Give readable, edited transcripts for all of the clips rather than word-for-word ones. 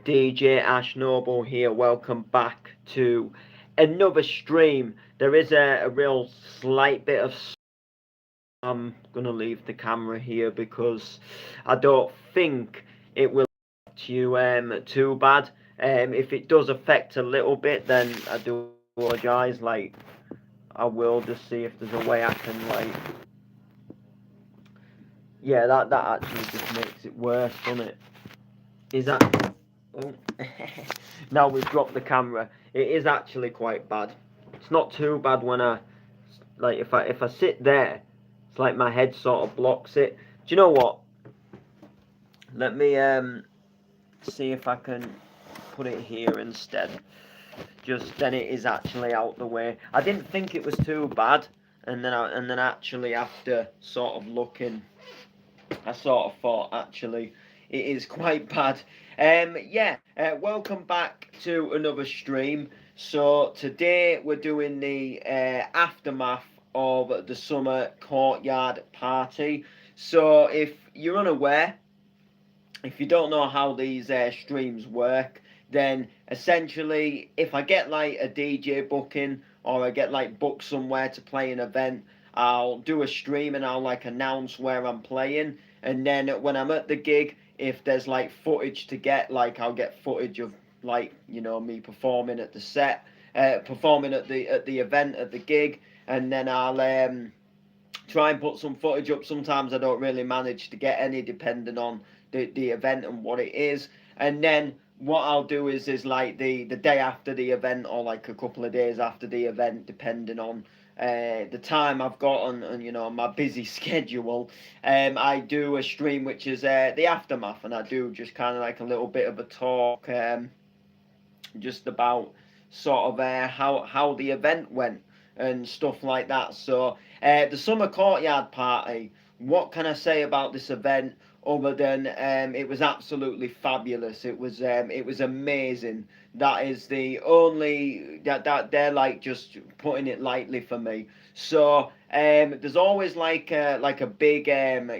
DJ Ash Noble here. Welcome back to another stream. There is a real slight bit of. I'm gonna leave the camera here because I don't think it will affect you too bad. If it does affect a little bit, then I do apologise. Like I will just see if there's a way I can yeah, that actually just makes it worse, doesn't it? Is that? Oh. Now we've dropped the camera. It is actually quite bad. It's not too bad when I like if I sit there, it's like my head sort of blocks it. Do you know what? Let me see if I can put it here instead. Just then it is actually out the way. I didn't think it was too bad, and then actually after sort of looking, I sort of thought actually it is quite bad. Welcome back to another stream. So today we're doing the aftermath of the summer courtyard party. So if you're unaware, if you don't know how these streams work, then essentially if I get like a DJ booking or I get like booked somewhere to play an event, I'll do a stream and I'll like announce where I'm playing, and then when I'm at the gig, if there's like footage to get, like I'll get footage of like me performing at the set, performing at the event at the gig, and then I'll try and put some footage up. Sometimes I don't really manage to get any, depending on the event and what it is. And then what I'll do is like the day after the event, or like a couple of days after the event, depending on the time I've got and my busy schedule. I do a stream which is the aftermath, and I do just kind of like a little bit of a talk, just about sort of how the event went and stuff like that. So the summer courtyard party, what can I say about this event other than it was absolutely fabulous. It was amazing. That is the only that they're like just putting it lightly for me. So there's always like a big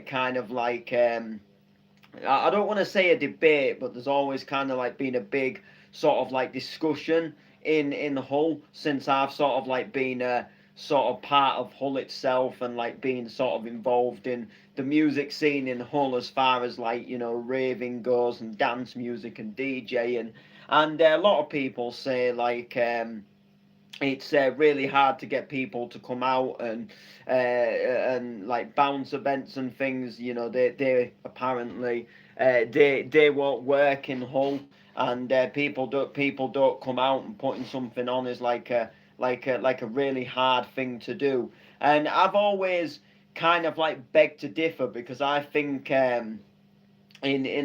kind of like I don't want to say a debate, but there's always kind of like been a big sort of like discussion in Hull, since I've sort of like been a sort of part of Hull itself, and like being sort of involved in the music scene in Hull, as far as like raving goes and dance music and DJing. And a lot of people say like it's really hard to get people to come out and like bounce events and things. They apparently they won't work in Hull, and people don't come out, and putting something on is like a really hard thing to do. And I've always kind of like begged to differ, because I think in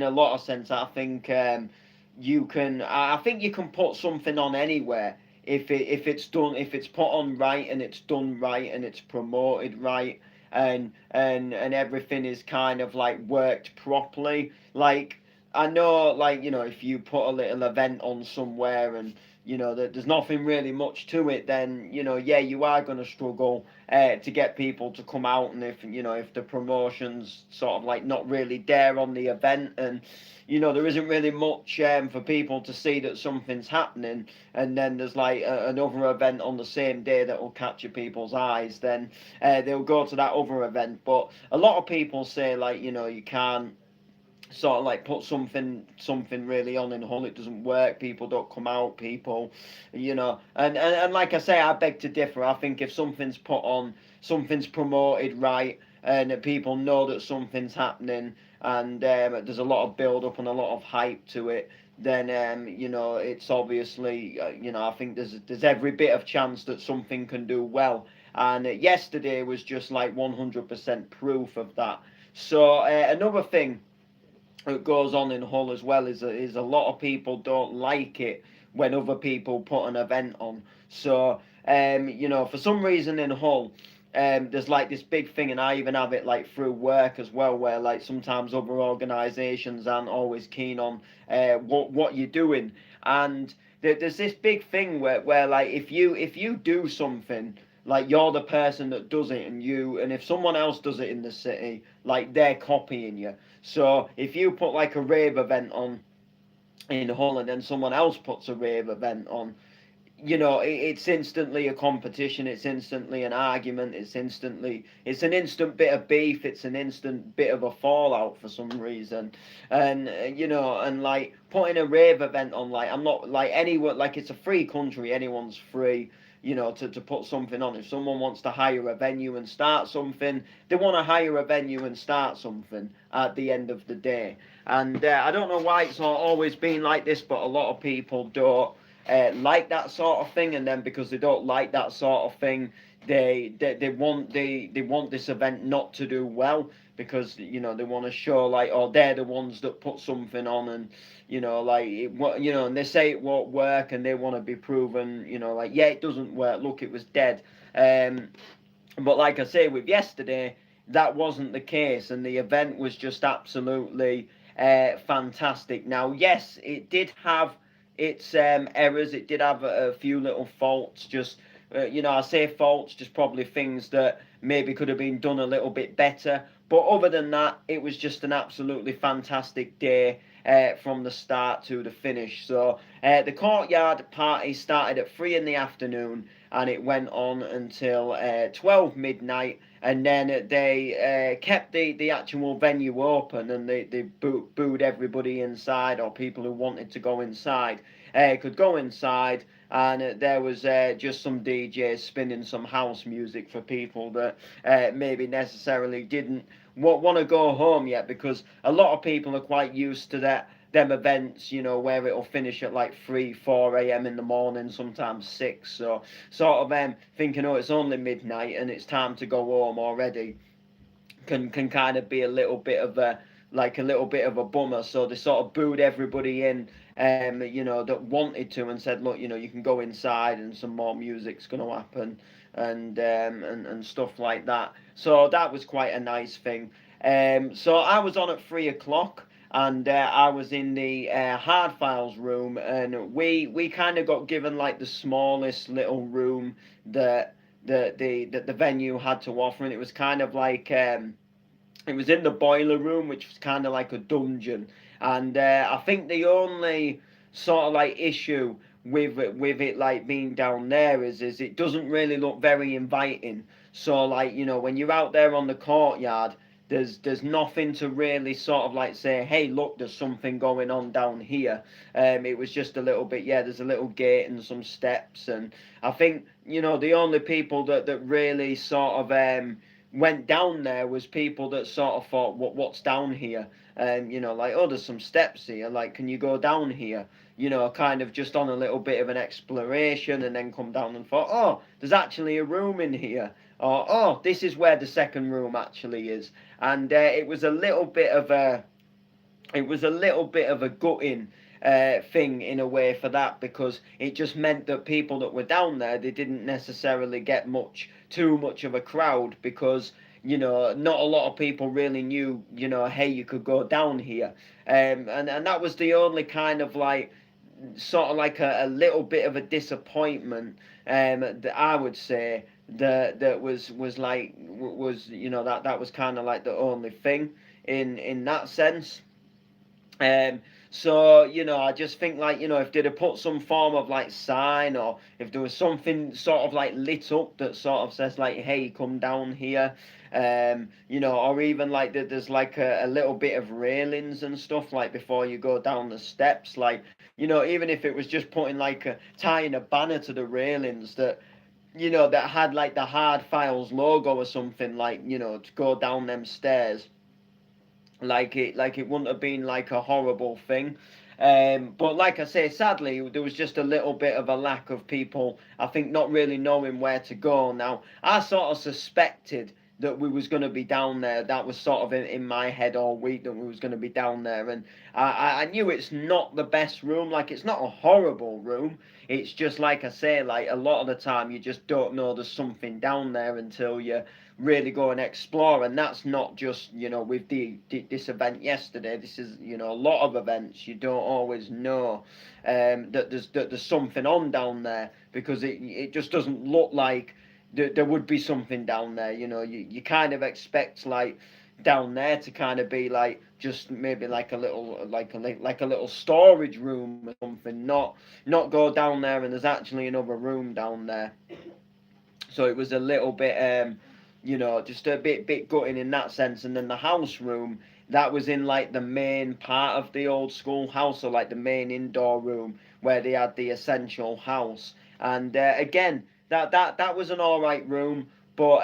a lot of sense, I think I think you can put something on anywhere if it's done, if it's put on right, and it's done right, and it's promoted right, and everything is kind of like worked properly. Like I know, like if you put a little event on somewhere, and there's nothing really much to it, then yeah, you are going to struggle to get people to come out. And if the promotion's sort of like not really there on the event, and there isn't really much for people to see that something's happening, and then there's like another event on the same day that will capture people's eyes, then they'll go to that other event. But a lot of people say like you can't sort of like put something really on in Hull. It doesn't work. People don't come out. People, and like I say, I beg to differ. I think if something's put on, something's promoted right, and people know that something's happening, and there's a lot of build up and a lot of hype to it, then it's obviously I think there's every bit of chance that something can do well. And yesterday was just like 100% proof of that. So another thing that goes on in Hull as well is a lot of people don't like it when other people put an event on. So for some reason in Hull, there's like this big thing, and I even have it like through work as well, where like sometimes other organisations aren't always keen on what you're doing, and there's this big thing where like if you do something, like you're the person that does it, and if someone else does it in the city, like they're copying you. So if you put like a rave event on in Hull, and then someone else puts a rave event on, it's instantly a competition. It's instantly an argument. It's an instant bit of beef. It's an instant bit of a fallout for some reason. And and like putting a rave event on, like, I'm not like anyone, like, it's a free country. Anyone's free, to put something on. If someone wants to hire a venue and start something, they want to hire a venue and start something at the end of the day. And I don't know why it's always been like this, but a lot of people don't like that sort of thing, and then because they don't like that sort of thing, they want this event not to do well, because they want to show, like, oh, they're the ones that put something on, and like and they say it won't work, and they want to be proven, like, yeah, it doesn't work, look, it was dead. But like I say, with yesterday, that wasn't the case, and the event was just absolutely fantastic. Now, yes, it did have its errors. It did have a few little faults. Just I say faults, just probably things that maybe could have been done a little bit better. But other than that, it was just an absolutely fantastic day from the start to the finish. So the courtyard party started at 3 in the afternoon, and it went on until 12 midnight. And then they kept the actual venue open, and they booed everybody inside, or people who wanted to go inside could go inside. And there was just some DJs spinning some house music for people that maybe necessarily didn't want to go home yet, because a lot of people are quite used to them events, where it'll finish at like 3, 4 a.m. in the morning, sometimes 6. So sort of thinking, oh, it's only midnight and it's time to go home already, can kind of be a little bit of a bummer. So they sort of booed everybody in, that wanted to, and said, look, you can go inside and some more music's going to happen, and stuff like that. So that was quite a nice thing. So I was on at 3 o'clock, and I was in the hard files room, and we kind of got given like the smallest little room that the venue had to offer, and it was kind of like it was in the boiler room, which was kind of like a dungeon. And I think the only sort of like issue with it like being down there is it doesn't really look very inviting. So, like, when you're out there on the courtyard, there's nothing to really sort of like say, hey, look, there's something going on down here. It was just a little bit, yeah, there's a little gate and some steps, and I think the only people that really sort of went down there was people that sort of thought, what's down here? And like, oh, there's some steps here, like, can you go down here? Kind of just on a little bit of an exploration, and then come down and thought, oh, there's actually a room in here, or oh, this is where the second room actually is. And it was a little bit of a gutting thing in a way for that, because it just meant that people that were down there, they didn't necessarily get too much of a crowd, because not a lot of people really knew, hey, you could go down here. And that was the only kind of like sort of like a little bit of a disappointment, that I would say, that was like was that was kind of like the only thing in that sense. So I just think, like, if they'd have put some form of like sign, or if there was something sort of like lit up that sort of says like, hey, come down here, or even like that there's like a little bit of railings and stuff, like, before you go down the steps, like, even if it was just putting like tying a banner to the railings that that had like the Hard Files logo or something, like, to go down them stairs. Like it wouldn't have been like a horrible thing. But like I say, sadly, there was just a little bit of a lack of people, I think, not really knowing where to go. Now, I sort of suspected that we was going to be down there. That was sort of in my head all week, that we was going to be down there. And I knew it's not the best room. Like, it's not a horrible room. It's just, like I say, like, a lot of the time you just don't know there's something down there until you really go and explore. And that's not just with this event yesterday. This is a lot of events. You don't always know that there's something on down there, because it just doesn't look like there would be something down there. You kind of expect, like, down there to kind of be like just maybe like a little like a little storage room or something. Not go down there and there's actually another room down there. So it was a little bit just a bit gutting in that sense. And then the house room, that was in like the main part of the old school house, or like the main indoor room where they had the essential house. And again, that was an all right room, but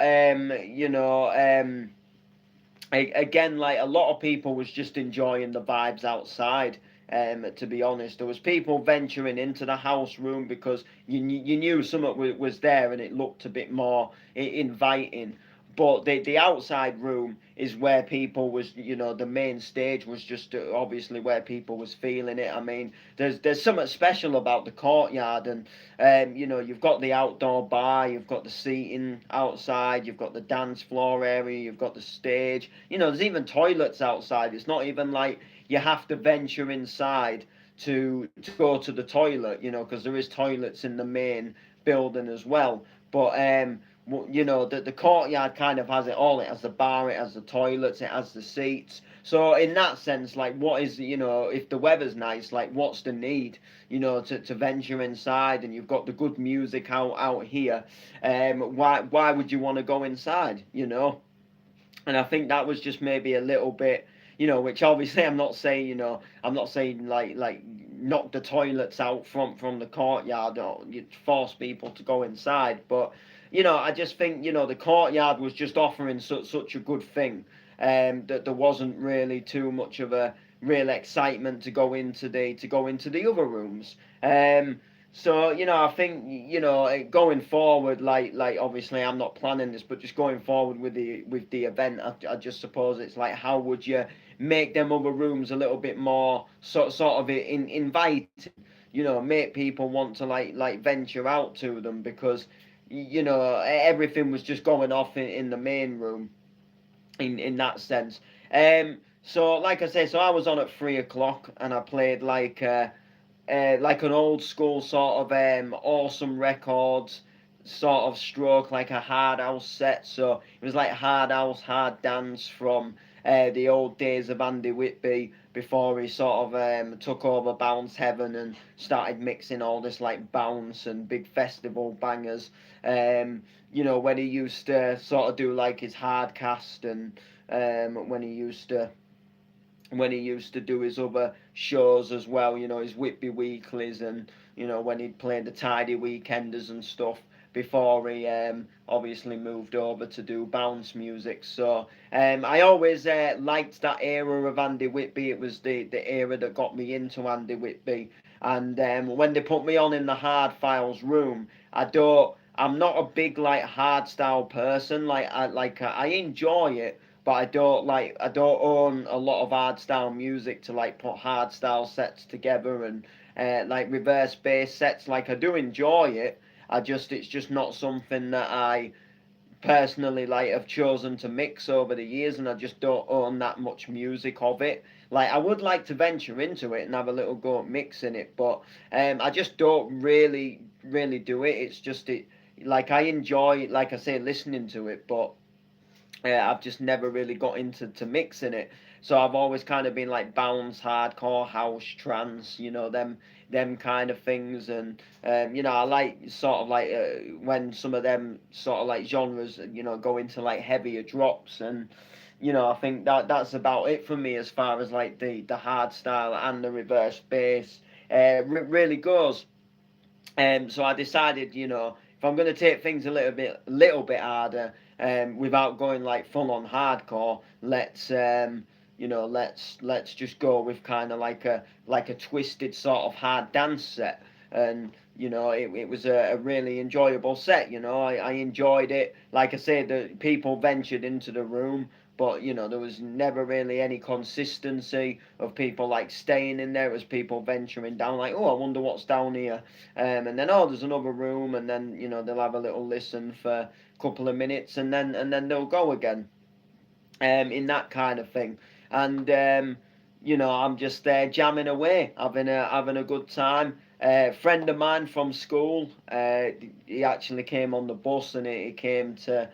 again, like a lot of people was just enjoying the vibes outside. To be honest, there was people venturing into the house room because you knew something was there and it looked a bit more inviting. But the outside room is where people was, the main stage was just obviously where people was feeling it. I mean, there's something special about the courtyard, and you've got the outdoor bar, you've got the seating outside, you've got the dance floor area, you've got the stage. There's even toilets outside. It's not even like you have to venture inside to go to the toilet, because there is toilets in the main building as well. But the courtyard kind of has it all. It has the bar, it has the toilets, it has the seats. So in that sense, like, what is, if the weather's nice, like, what's the need, to venture inside, and you've got the good music out here. Why would you want to go inside, And I think that was just maybe a little bit, which obviously I'm not saying, I'm not saying like knock the toilets out from the courtyard or you force people to go inside, but I just think the courtyard was just offering such a good thing, that there wasn't really too much of a real excitement to go into the other rooms. So I think going forward, like obviously I'm not planning this, but just going forward with the event, I just suppose it's like, how would you make them other rooms a little bit more sort of inviting, make people want to like venture out to them, because everything was just going off in the main room in that sense. So like I say, so I was on at 3 o'clock and I played like an old school sort of awesome records sort of stroke, like a hard house set. So it was like hard house, hard dance from the old days of Andy Whitby before he sort of took over Bounce Heaven and started mixing all this like bounce and big festival bangers. When he used to sort of do like his hard cast, and when he used to do his other shows as well, his Whitby Weeklies, and when he'd played the Tidy Weekenders and stuff before he obviously moved over to do bounce music. So I always liked that era of Andy Whitby. It was the era that got me into Andy Whitby. And when they put me on in the Hard Files room, I'm not a big like hardstyle person. I enjoy it, but I don't own a lot of hardstyle music to like put hardstyle sets together, and like reverse bass sets. Like, I do enjoy it. It's just not something that I personally like have chosen to mix over the years, and I just don't own that much music of it. Like, I would like to venture into it and have a little go at mixing it, but I just don't really do it. It's just it like I enjoy, like I say, listening to it, but I've just never really got into mixing it. So I've always kind of been like bounce, hardcore, house, trance, them kind of things. And I like sort of like when some of them sort of like genres, go into like heavier drops. And I think that's about it for me as far as like the hard style and the reverse bass really goes. So I decided, if I'm going to take things a little bit harder, without going like full on hardcore, let's just go with kind of like a twisted sort of hard dance set. And it was a really enjoyable set. I enjoyed it. Like I said, the people ventured into the room, but there was never really any consistency of people like staying in there. It was people venturing down, like, oh, I wonder what's down here, and then, oh, there's another room, and then they'll have a little listen for a couple of minutes, and then they'll go again, in that kind of thing. And I'm just there jamming away, having a good time. A friend of mine from school, he actually came on the bus, and he came to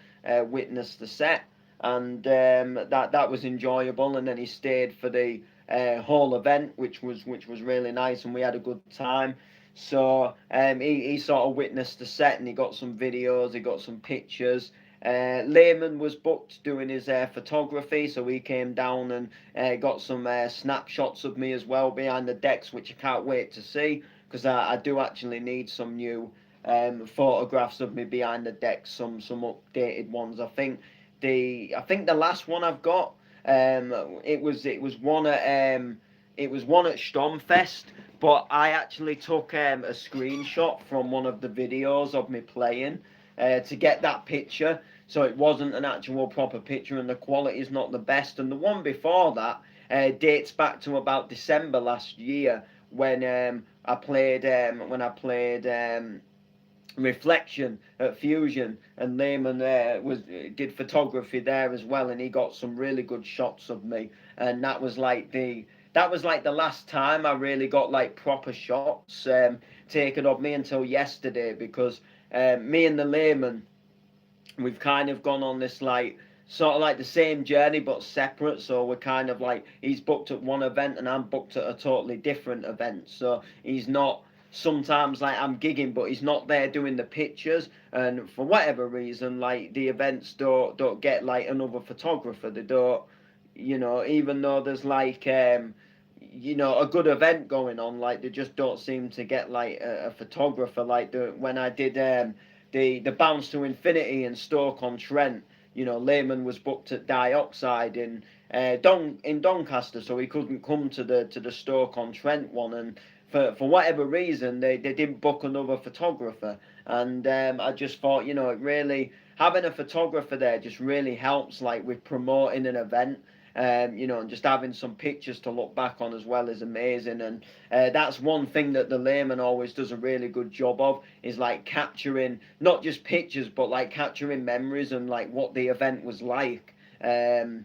witness the set. and that was enjoyable. And then he stayed for the whole event, which was really nice, and we had a good time. So he sort of witnessed the set, and he got some videos, he got some pictures. Lehman was booked doing his photography, so he came down and got some snapshots of me as well behind the decks, which I can't wait to see, because I do actually need some new photographs of me behind the decks, some updated ones. I think the last one I've got, it was one at Stormfest, but I actually took a screenshot from one of the videos of me playing to get that picture. So it wasn't an actual proper picture, and the quality is not the best. And the one before that dates back to about December last year, when I played Reflection at Fusion, and Lehman did photography there as well, and he got some really good shots of me. And that was like the last time I really got like proper shots taken of me until yesterday, because me and the Lehman, we've kind of gone on this like sort of like the same journey but separate. So we're kind of like, he's booked at one event and I'm booked at a totally different event. So he's not, sometimes like I'm gigging, but he's not there doing the pictures, and for whatever reason, like the events don't get like another photographer. They don't, even though there's like a good event going on, like they just don't seem to get like a photographer. Like when I did the Bounce to Infinity in Stoke-on-Trent, Lehman was booked at Dioxide in Doncaster, so he couldn't come to the Stoke-on-Trent one, and for whatever reason they didn't book another photographer. And I just thought, it really, having a photographer there just really helps like with promoting an event. And just having some pictures to look back on as well is amazing. And that's one thing that the Layman always does a really good job of, is like capturing not just pictures, but like capturing memories and like what the event was like. So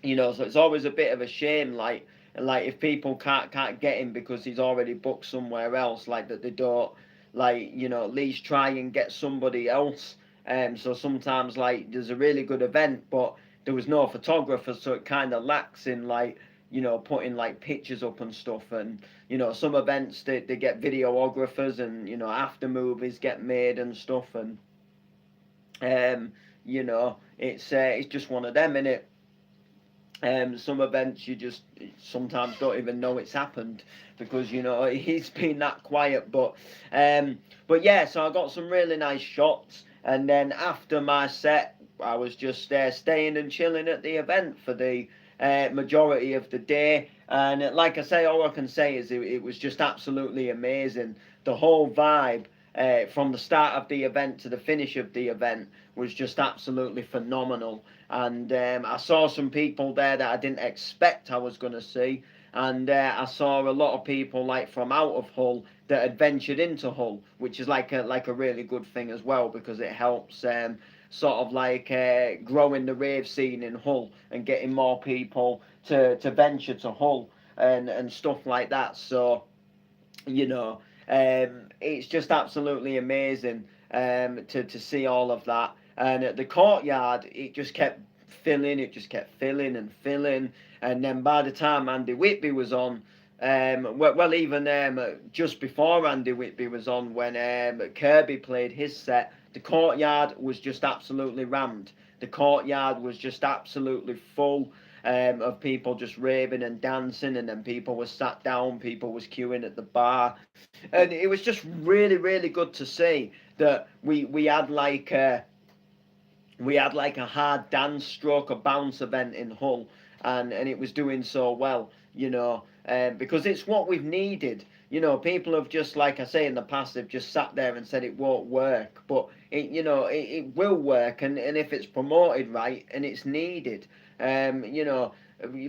it's always a bit of a shame, like if people can't get him because he's already booked somewhere else, like that they don't, like, at least try and get somebody else. So sometimes like there's a really good event, but there was no photographer, so it kind of lacks in like, putting like pictures up and stuff. And some events they get videographers, and after movies get made and stuff. And it's just one of them, innit? Some events you just sometimes don't even know it's happened, because he's been that quiet. But yeah, so I got some really nice shots, and then after my set I was just staying and chilling at the event for the majority of the day. And like I say, all I can say is it was just absolutely amazing. The whole vibe from the start of the event to the finish of the event was just absolutely phenomenal. And I saw some people there that I didn't expect I was going to see. And I saw a lot of people like from out of Hull that had ventured into Hull, which is like a really good thing as well, because it helps sort of like growing the rave scene in Hull and getting more people to venture to Hull and stuff like that. So it's just absolutely amazing to see all of that. And at the courtyard, it just kept filling, and filling. And then by the time Andy Whitby was on, even just before Andy Whitby was on, when Kirby played his set, the courtyard was just absolutely rammed. The courtyard was just absolutely full of people just raving and dancing, and then people were sat down, people was queuing at the bar. And it was just really, really good to see that we had like a hard dance stroke, a bounce event in Hull, and it was doing so well, because it's what we've needed. People have just, like I say in the past, they've just sat there and said it won't work, but it will work, and if it's promoted right and it's needed.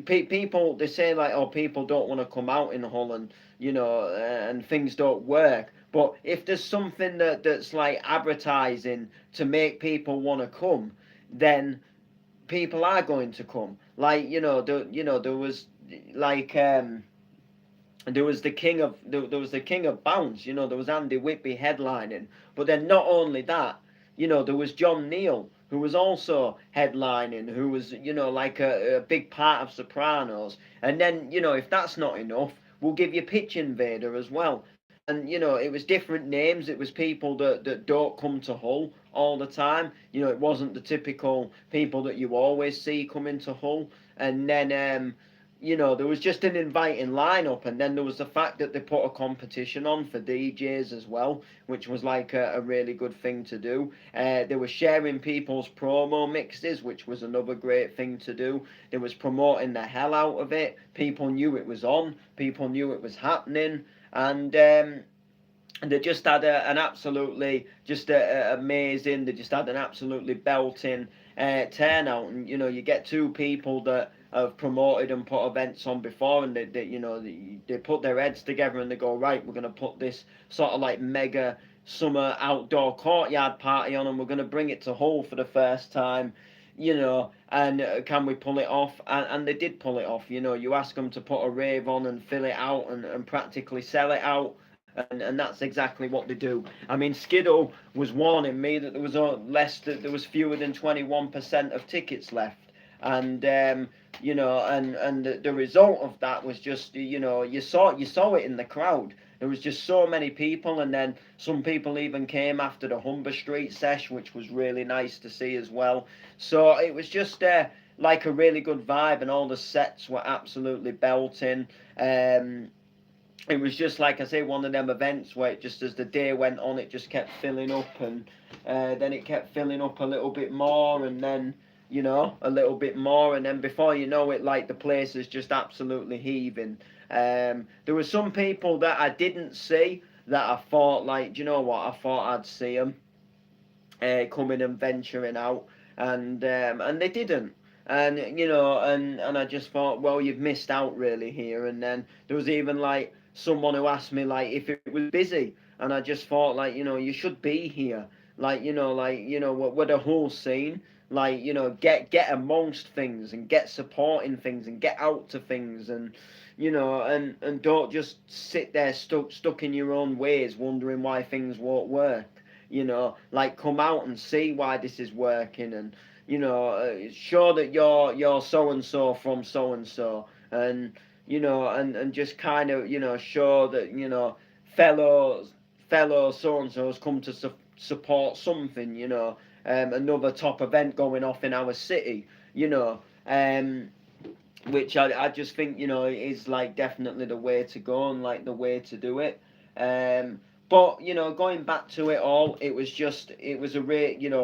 People, they say like, oh, people don't want to come out in Hull, and and things don't work. But if there's something that's like advertising to make people want to come, then people are going to come. Like there was like there was the king of bounce. There was Andy Whitby headlining, but then not only that, there was John Neal who was also headlining, who was, like a big part of Sopranos. And then, if that's not enough, we'll give you Pitch Invader as well. And, it was different names. It was people that don't come to Hull all the time. It wasn't the typical people that you always see coming to Hull. And then, there was just an inviting lineup, and then there was the fact that they put a competition on for DJs as well, which was like a really good thing to do. They were sharing people's promo mixes, which was another great thing to do. They was promoting the hell out of it. People knew it was on. People knew it was happening, and they just had an absolutely just amazing. They just had an absolutely belting turnout, and you get two people that have promoted and put events on before, and they put their heads together and they go, right, we're going to put this sort of like mega summer outdoor courtyard party on, and we're going to bring it to Hull for the first time. And can we pull it off? And they did pull it off. You ask them to put a rave on and fill it out and practically sell it out, and that's exactly what they do. I mean, Skiddo was warning me that there was there was fewer than 21% of tickets left, and and the result of that was just, you saw it in the crowd. There was just so many people, and then some people even came after the Humber Street sesh, which was really nice to see as well. So it was just like a really good vibe, and all the sets were absolutely belting. It was just, like I say, one of them events where it just, as the day went on, it just kept filling up, and then it kept filling up a little bit more, and then a little bit more, and then before you know it, like, the place is just absolutely heaving. There were some people that I didn't see that I thought, like, do you know what, I thought I'd see them coming and venturing out, and they didn't. And and I just thought, well, you've missed out really here. And then there was even like someone who asked me like if it was busy, and I just thought, like, you should be here, like, with the whole scene, like, get amongst things and get supporting things and get out to things, and and don't just sit there stuck in your own ways wondering why things won't work. Like, come out and see why this is working, and show that you're so and so from so and so, and and just kind of show that fellow fellow so and so's come to support something, another top event going off in our city, which I just think is like definitely the way to go, and like the way to do it. But going back to it all, it was a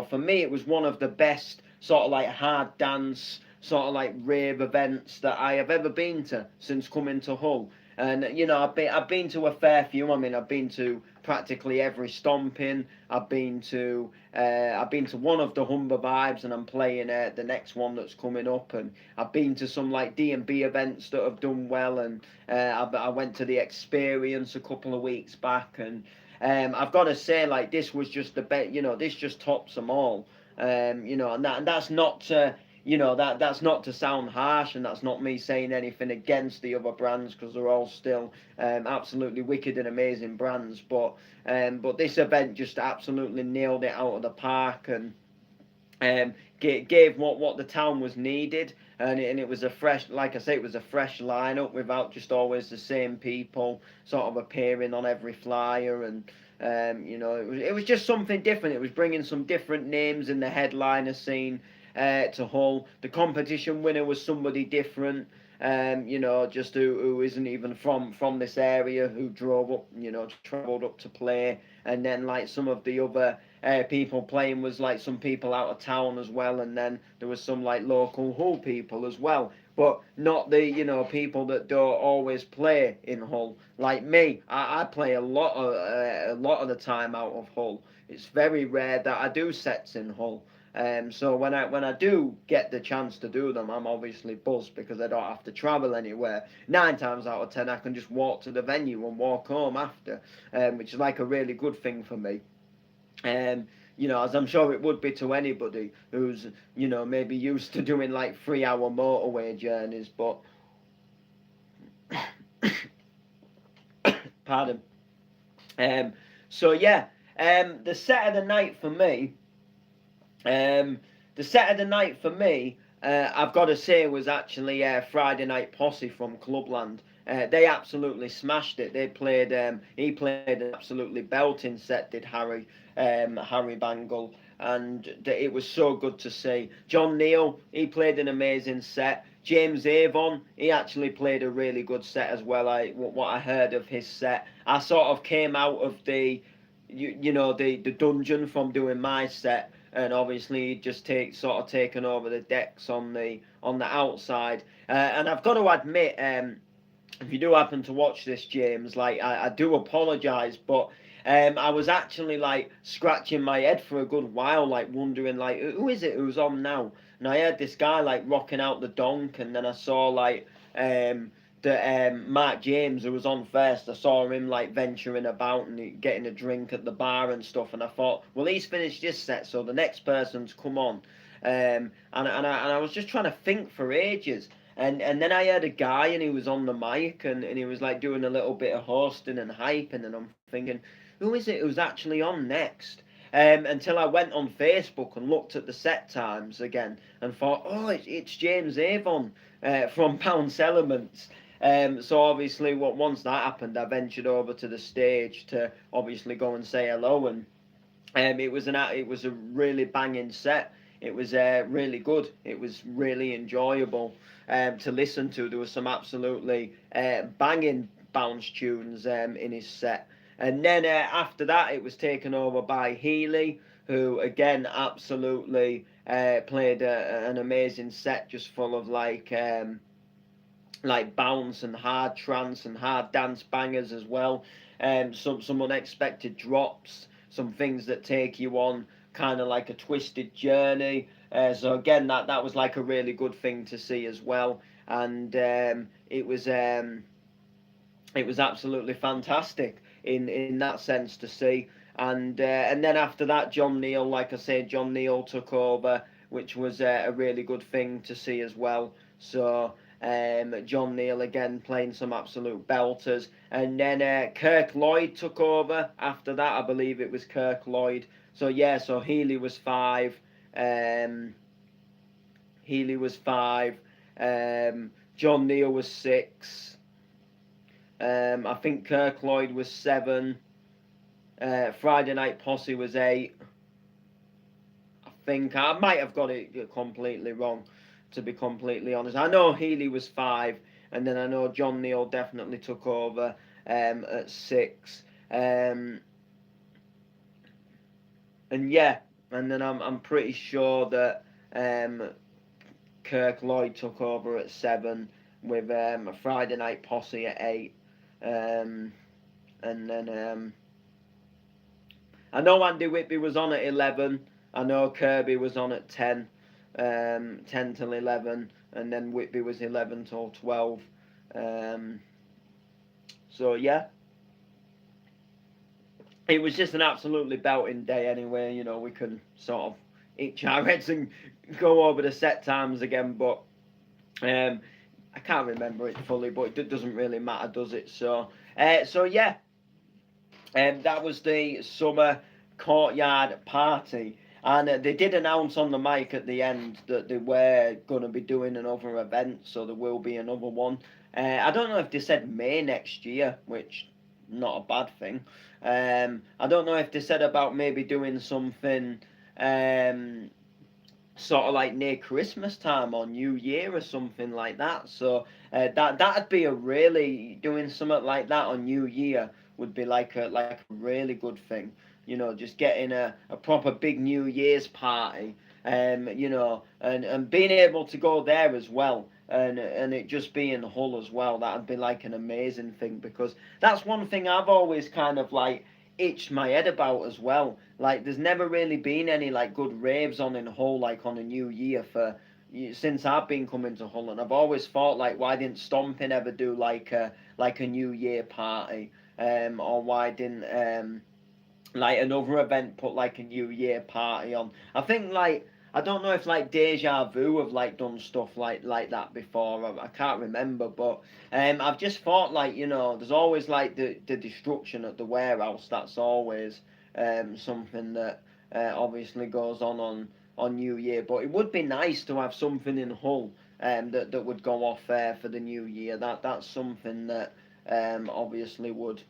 for me it was one of the best sort of like hard dance sort of like rave events that I have ever been to since coming to Hull. And I've been to a fair few. I mean, I've been to practically every stomping. I've been to one of the Humber Vibes, and I'm playing the next one that's coming up. And I've been to some like D&B events that have done well, and I went to the Experience a couple of weeks back, and I've got to say, like, this was just the best. This just tops them all. And that's not to that's not to sound harsh, and that's not me saying anything against the other brands, because they're all still absolutely wicked and amazing brands. But this event just absolutely nailed it out of the park, and gave what the town was needed, and it was a fresh, like I say, it was a fresh lineup without just always the same people sort of appearing on every flyer, and it was just something different. It was bringing some different names in the headliner scene to Hull. The competition winner was somebody different, just who isn't even from this area, who drove up, travelled up to play. And then like some of the other people playing was like some people out of town as well, and then there was some like local Hull people as well, but not the people that don't always play in Hull. Like me, I play a lot of the time out of Hull. It's very rare that I do sets in Hull. So when I do get the chance to do them, I'm obviously buzzed because I don't have to travel anywhere. 9 times out of 10, I can just walk to the venue and walk home after, which is like a really good thing for me. As I'm sure it would be to anybody who's maybe used to doing like 3-hour motorway journeys. But pardon. So yeah, the set of the night for me. the set of the night for me, I've got to say, was actually Friday Night Posse from Clubland. They absolutely smashed it. They played. He played an absolutely belting set. Did Harry Bangle, and it was so good to see. John Neal, he played an amazing set. James Avon, he actually played a really good set as well. What I heard of his set, I sort of came out of the, the dungeon from doing my set, and obviously just sort of taken over the decks on the outside. And I've got to admit, if you do happen to watch this, James, like I do apologise, but I was actually like scratching my head for a good while, like wondering like who is it who's on now? And I heard this guy like rocking out the donk, and then I saw like the Mark James who was on first. I saw him like venturing about and getting a drink at the bar and stuff, and I thought, well, he's finished his set, so the next person's come on. And I was just trying to think for ages. And then I heard a guy and he was on the mic and he was like doing a little bit of hosting and hyping, and I'm thinking, who is it who's actually on next? Until I went on Facebook and looked at the set times again and thought, oh, it's James Avon from Bounce Elements. So obviously, once that happened, I ventured over to the stage to obviously go and say hello, and it was a really banging set. It was really good. It was really enjoyable to listen to. There was some absolutely banging bounce tunes in his set. And then after that, it was taken over by Healy, who again absolutely played an amazing set, just full of like bounce and hard trance and hard dance bangers as well. Some unexpected drops, some things that take you on kind of like a twisted journey. So again, that was like a really good thing to see as well, and it was absolutely fantastic in that sense to see. And then after that, John Neal, like I said, John Neal took over, which was a really good thing to see as well. So John Neal again playing some absolute belters, and then Kirk Lloyd took over after that. I believe it was Kirk Lloyd. So yeah, so Healy was 5. John Neal was 6. I think Kirk Lloyd was 7. Friday Night Posse was 8. I think I might have got it completely wrong, to be completely honest. I know Healy was 5, and then I know John Neal definitely took over at 6. And yeah, and then I'm pretty sure that Kirk Lloyd took over at 7 with a Friday Night Posse at 8. And then I know Andy Whitby was on at 11. I know Kirby was on at 10. 10 till 11, and then Whitby was 11 till 12. So yeah, it was just an absolutely belting day anyway. You know, we can sort of itch our heads and go over the set times again, but I can't remember it fully, but it doesn't really matter, does it? So yeah, that was the summer courtyard party. And they did announce on the mic at the end that they were going to be doing another event, so there will be another one. I don't know if they said May next year, which not a bad thing. I don't know if they said about maybe doing something sort of like near Christmas time or New Year or something like that. So that'd be a really, doing something like that on New Year would be like a really good thing. You know, just getting a proper big New Year's party, you know, and being able to go there as well, and it just being Hull as well, that'd be like an amazing thing, because that's one thing I've always kind of like itched my head about as well. Like, there's never really been any like good raves on in Hull, like on a New Year since I've been coming to Hull, and I've always thought like, why didn't Stomping ever do like a New Year party, or why didn't like another event put like a New Year party on? I think like, I don't know if like Deja Vu have like done stuff like that before. I can't remember, but I've just thought like, you know, there's always like the destruction at the warehouse. That's always something that obviously goes on on New Year. But it would be nice to have something in Hull that would go off for the New Year. That's something that obviously would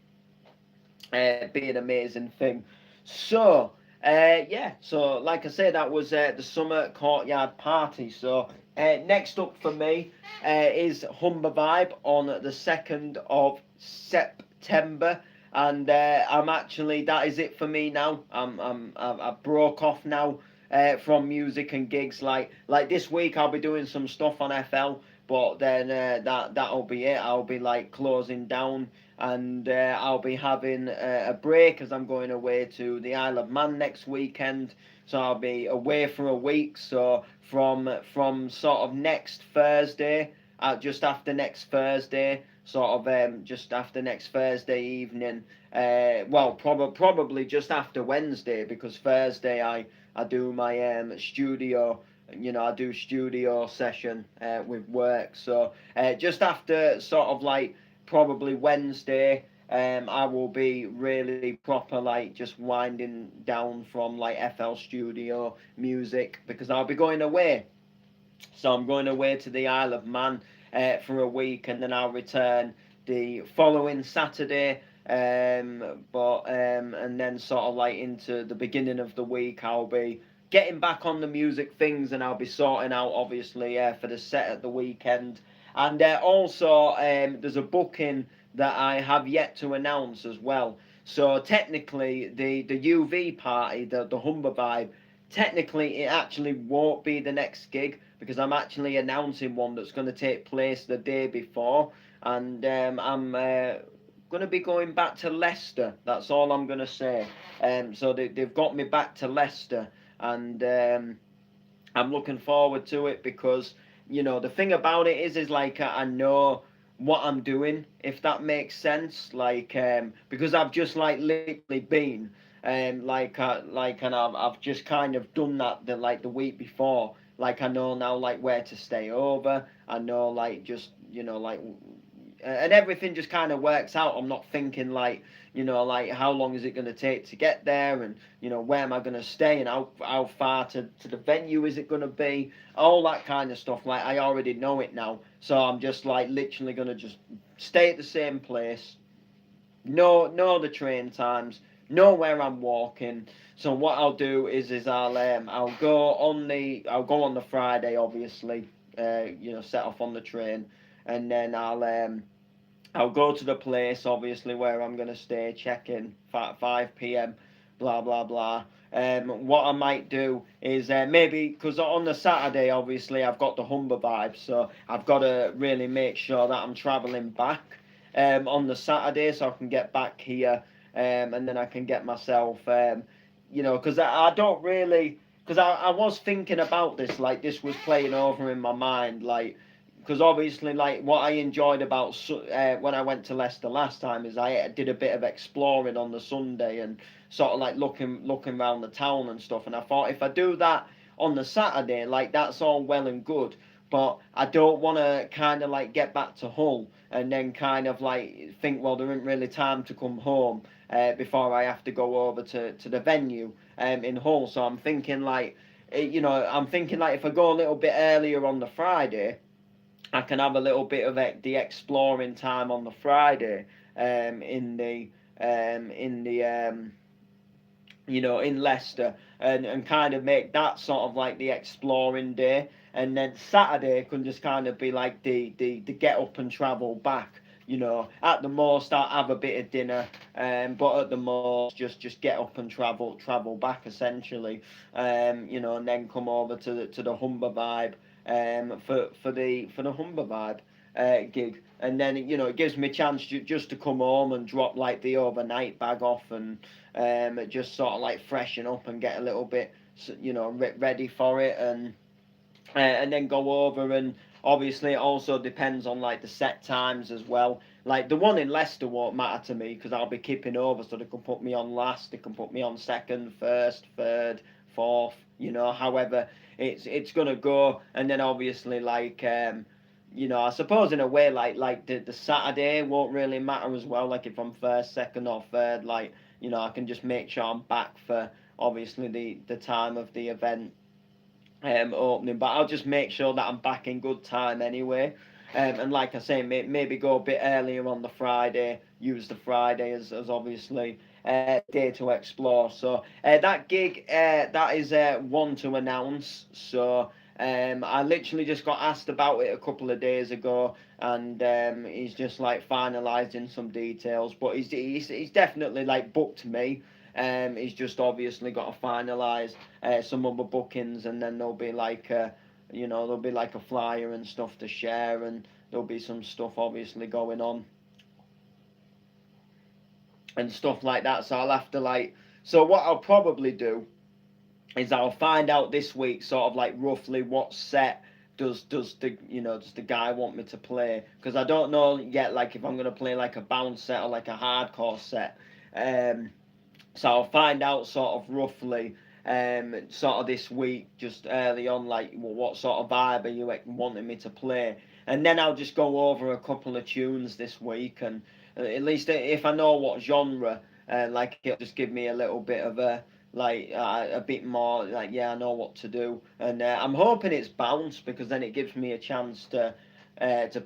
be an amazing thing. So yeah, so like I said, that was the summer courtyard party. So next up for me is Humber Vibe on the 2nd of September. And I'm actually, that is it for me now. I broke off now from music and gigs. Like this week, I'll be doing some stuff on FL, but then that'll be it. I'll be like closing down, and I'll be having a break as I'm going away to the Isle of Man next weekend. So I'll be away for a week. So from sort of next Thursday, just after next Thursday, sort of just after next Thursday evening. Well, probably just after Wednesday, because Thursday I do my studio. You know, I do studio session with work. So just after sort of like probably Wednesday, I will be really proper like just winding down from like FL Studio music, because I'll be going away. So I'm going away to the Isle of Man for a week, and then I'll return the following Saturday. And then sort of like into the beginning of the week, I'll be getting back on the music things, and I'll be sorting out obviously for the set at the weekend. And also there's a booking that I have yet to announce as well. So technically the UV party, the Humber Vibe, technically it actually won't be the next gig, because I'm actually announcing one that's going to take place the day before. And I'm going to be going back to Leicester. That's all I'm going to say. So they've got me back to Leicester, and I'm looking forward to it, because you know the thing about it is like I know what I'm doing, if that makes sense. Like because I've just like literally been and I've just kind of done that the week before. Like I know now like where to stay over. I know like just like and everything just kind of works out. I'm not thinking like like how long is it going to take to get there, and where am I going to stay, and how far to the venue is it going to be, all that kind of stuff. Like I already know it now, so I'm just like literally going to just stay at the same place, know the train times, know where I'm walking. So what I'll do is I'll go on the Friday, obviously, set off on the train, and then I'll go to the place, obviously, where I'm going to stay, check in, 5 p.m., blah, blah, blah. What I might do is maybe, because on the Saturday, obviously, I've got the Humber Vibe, so I've got to really make sure that I'm travelling back on the Saturday, so I can get back here, and then I can get myself, because I don't really, because I was thinking about this, like, this was playing over in my mind, like, because obviously, like, what I enjoyed about when I went to Leicester last time is I did a bit of exploring on the Sunday, and sort of like looking around the town and stuff. And I thought, if I do that on the Saturday, like, that's all well and good, but I don't want to kind of like get back to Hull and then kind of like think, well, there isn't really time to come home before I have to go over to the venue in Hull. So I'm thinking like, I'm thinking like if I go a little bit earlier on the Friday, I can have a little bit of the exploring time on the Friday, in Leicester, and kind of make that sort of like the exploring day, and then Saturday can just kind of be like the get up and travel back. At the most I'll have a bit of dinner, but at the most just get up and travel back essentially, and then come over to the Humber Vibe, for the Humber Vibe gig, and then it gives me a chance just to come home and drop like the overnight bag off, and just sort of like freshen up and get a little bit ready for it, and then go over. And obviously it also depends on like the set times as well. Like the one in Leicester won't matter to me, because I'll be keeping over, so they can put me on last, they can put me on second, first, third, fourth, however it's gonna go. And then obviously like I suppose in a way like the Saturday won't really matter as well. Like if I'm first, second, or third, like I can just make sure I'm back for obviously the time of the event, opening, but I'll just make sure that I'm back in good time anyway. And like I say, maybe go a bit earlier on the Friday, use the Friday as obviously day to explore. So that gig, that is one to announce. So I literally just got asked about it a couple of days ago, and he's just like finalising some details. But he's definitely like booked me. He's just obviously got to finalise some other bookings, and then there'll be like there'll be like a flyer and stuff to share, and there'll be some stuff obviously going on and stuff like that. So I'll have to so what I'll probably do is I'll find out this week sort of like roughly what set does the guy want me to play, because I don't know yet like if I'm gonna play like a bounce set or like a hardcore set. So I'll find out sort of roughly sort of this week, just early on, like what sort of vibe are you wanting me to play, and then I'll just go over a couple of tunes this week, and at least if I know what genre, like it'll just give me a little bit of a bit more like, yeah, I know what to do, and I'm hoping it's bounce, because then it gives me a chance to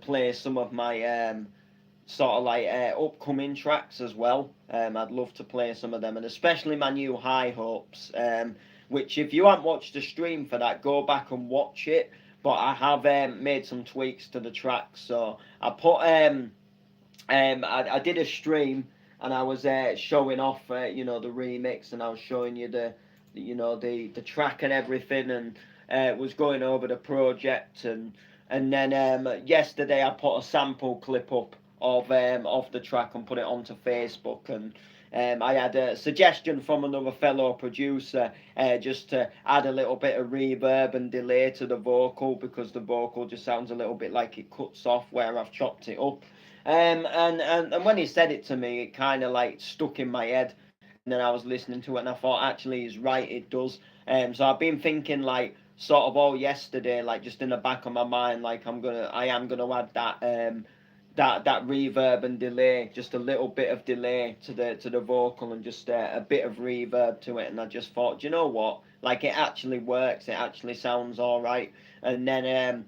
play some of my sort of like upcoming tracks as well. I'd love to play some of them, and especially my new High Hopes, which if you haven't watched the stream for that, go back and watch it. But I have made some tweaks to the tracks. So I put I did a stream, and I was showing off the remix, and I was showing you the track and everything, and was going over the project, and then yesterday I put a sample clip up of the track and put it onto Facebook, and I had a suggestion from another fellow producer just to add a little bit of reverb and delay to the vocal, because the vocal just sounds a little bit like it cuts off where I've chopped it up. And when he said it to me, it kind of like stuck in my head. And then I was listening to it, and I thought, actually, he's right, it does. So I've been thinking like sort of all yesterday, like just in the back of my mind, like I am gonna add that reverb and delay, just a little bit of delay to the vocal, and just a bit of reverb to it. And I just thought, you know what, like it actually works, it actually sounds all right. And then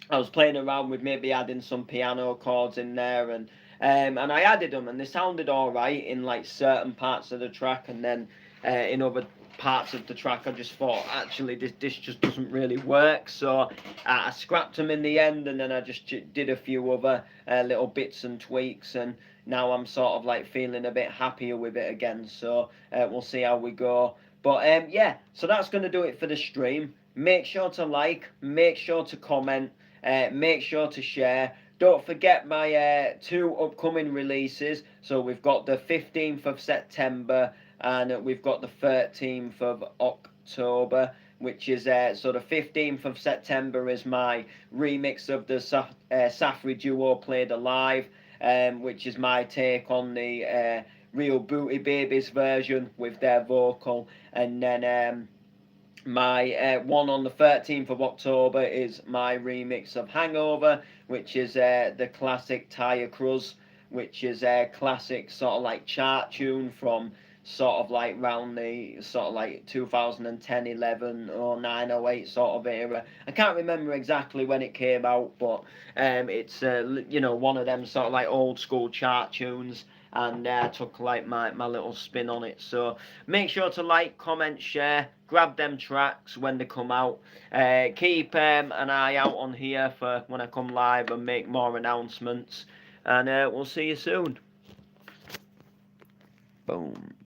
I was playing around with maybe adding some piano chords in there, and I added them, and they sounded all right in like certain parts of the track, and then in other parts of the track I just thought, actually this just doesn't really work. So I scrapped them in the end, and then I just did a few other little bits and tweaks, and now I'm sort of like feeling a bit happier with it again. So we'll see how we go. But yeah, so that's going to do it for the stream. Make sure to like, make sure to comment, make sure to share. Don't forget my 2 upcoming releases. So we've got the 15th of September, and we've got the 13th of October, which is so the 15th of September is my remix of the Safri duo Played Alive, which is my take on the Real Booty Babies version with their vocal. And then my one on the 13th of October is my remix of Hangover, which is the classic Tire Cruz, which is a classic sort of like chart tune from sort of like round the sort of like 2010, 11, or 9, 08 sort of era. I can't remember exactly when it came out, but it's one of them sort of like old school chart tunes, and I took like my little spin on it. So make sure to like, comment, share, grab them tracks when they come out. Keep an eye out on here for when I come live and make more announcements, and we'll see you soon. Boom.